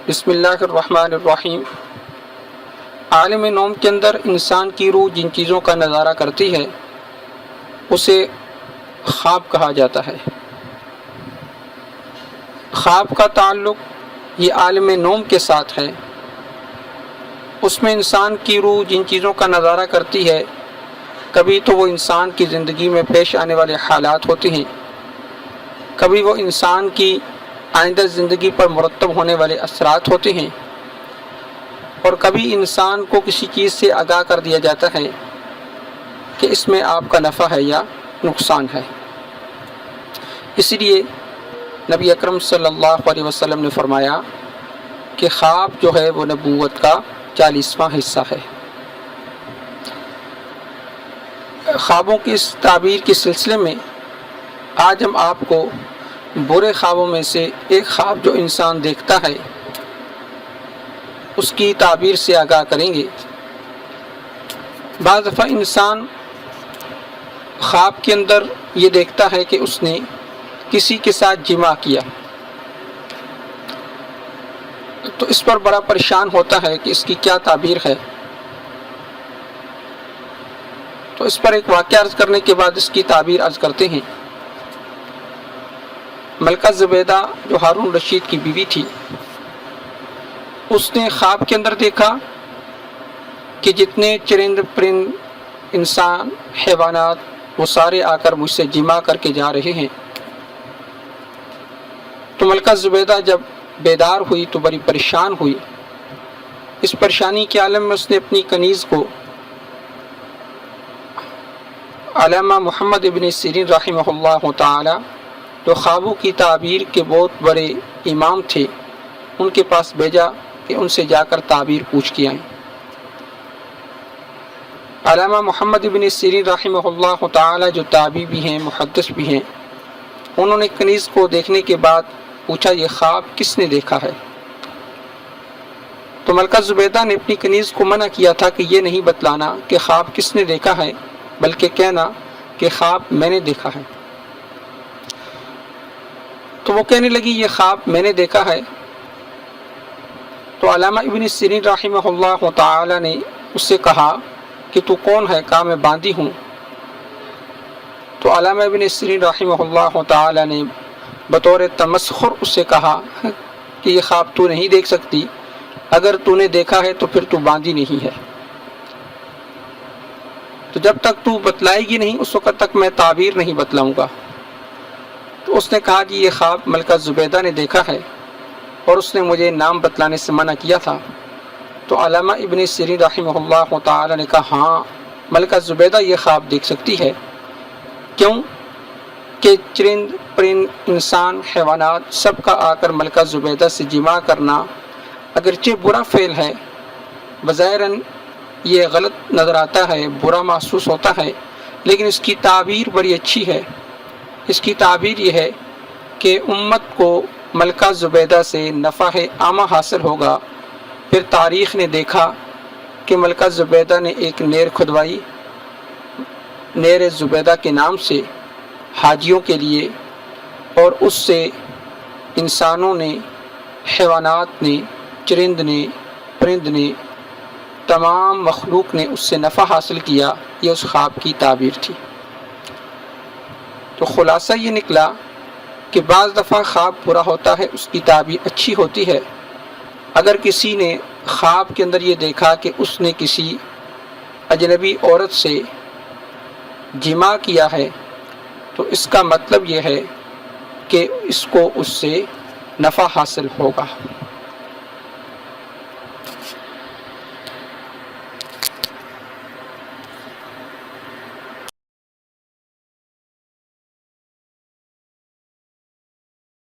بسم اللہ الرحمن الرحیم۔ عالم نوم کے اندر انسان کی روح جن چیزوں کا نظارہ کرتی ہے اسے خواب کہا جاتا ہے۔ خواب کا تعلق یہ عالم نوم کے ساتھ ہے۔ اس میں انسان کی روح جن چیزوں کا نظارہ کرتی ہے، کبھی تو وہ انسان کی زندگی میں پیش آنے والے حالات ہوتے ہیں، کبھی وہ انسان کی آئندہ زندگی پر مرتب ہونے والے اثرات ہوتے ہیں، اور کبھی انسان کو کسی چیز سے آگاہ کر دیا جاتا ہے کہ اس میں آپ کا نفع ہے یا نقصان ہے۔ اس لیے نبی اکرم صلی اللہ علیہ وسلم نے فرمایا کہ خواب جو ہے وہ نبوت کا 40واں حصہ ہے۔ خوابوں کی اس تعبیر کے سلسلے میں آج ہم آپ کو برے خوابوں میں سے ایک خواب جو انسان دیکھتا ہے اس کی تعبیر سے آگاہ کریں گے۔ بعض دفعہ انسان خواب کے اندر یہ دیکھتا ہے کہ اس نے کسی کے ساتھ جماع کیا، تو اس پر بڑا پریشان ہوتا ہے کہ اس کی کیا تعبیر ہے۔ تو اس پر ایک واقعہ عرض کرنے کے بعد اس کی تعبیر عرض کرتے ہیں۔ ملکہ زبیدہ جو ہارون رشید کی بیوی تھی، اس نے خواب کے اندر دیکھا کہ جتنے چرند پرند انسان حیوانات وہ سارے آ کر مجھ سے جماع کر کے جا رہے ہیں۔ تو ملکہ زبیدہ جب بیدار ہوئی تو بڑی پریشان ہوئی۔ اس پریشانی کے عالم میں اس نے اپنی کنیز کو علامہ محمد ابن سیرین رحمہ اللہ تعالی جو خوابوں کی تعبیر کے بہت بڑے امام تھے ان کے پاس بھیجا کہ ان سے جا کر تعبیر پوچھ کے آئیں۔ علامہ محمد ابن سیرین رحمہ اللہ تعالی جو تابعی بھی ہیں، محدث بھی ہیں، انہوں نے کنیز کو دیکھنے کے بعد پوچھا یہ خواب کس نے دیکھا ہے؟ تو ملکہ زبیدہ نے اپنی کنیز کو منع کیا تھا کہ یہ نہیں بتلانا کہ خواب کس نے دیکھا ہے، بلکہ کہنا کہ خواب میں نے دیکھا ہے۔ تو وہ کہنے لگی یہ خواب میں نے دیکھا ہے۔ تو علامہ ابن سیرین رحمہ اللہ تعالی نے اس سے کہا کہ تو کون ہے؟ کہا میں باندی ہوں۔ تو علامہ ابن سیرین رحمہ اللہ تعالی نے بطور تمسخر اس سے کہا کہ یہ خواب تو نہیں دیکھ سکتی، اگر تو نے دیکھا ہے تو پھر تو باندی نہیں ہے، تو جب تک تو بتلائے گی نہیں اس وقت تک میں تعبیر نہیں بتلاؤں گا۔ تو اس نے کہا کہ یہ خواب ملکہ زبیدہ نے دیکھا ہے اور اس نے مجھے نام بتلانے سے منع کیا تھا۔ تو علامہ ابن سیرین رحمہ اللہ تعالی نے کہا ہاں ملکہ زبیدہ یہ خواب دیکھ سکتی ہے، کیوں کہ چرند پرند انسان حیوانات سب کا آ کر ملکہ زبیدہ سے جماع کرنا اگرچہ برا فعل ہے، بظاہراً یہ غلط نظر آتا ہے، برا محسوس ہوتا ہے، لیکن اس کی تعبیر بڑی اچھی ہے۔ اس کی تعبیر یہ ہے کہ امت کو ملکہ زبیدہ سے نفع عامہ حاصل ہوگا۔ پھر تاریخ نے دیکھا کہ ملکہ زبیدہ نے ایک نہر کھدوائی، نہر زبیدہ کے نام سے حاجیوں کے لیے، اور اس سے انسانوں نے، حیوانات نے، چرند نے، پرند نے، تمام مخلوق نے اس سے نفع حاصل کیا۔ یہ اس خواب کی تعبیر تھی۔ تو خلاصہ یہ نکلا کہ بعض دفعہ خواب برا ہوتا ہے، اس کی تعبیر اچھی ہوتی ہے۔ اگر کسی نے خواب کے اندر یہ دیکھا کہ اس نے کسی اجنبی عورت سے جماع کیا ہے تو اس کا مطلب یہ ہے کہ اس کو اس سے نفع حاصل ہوگا۔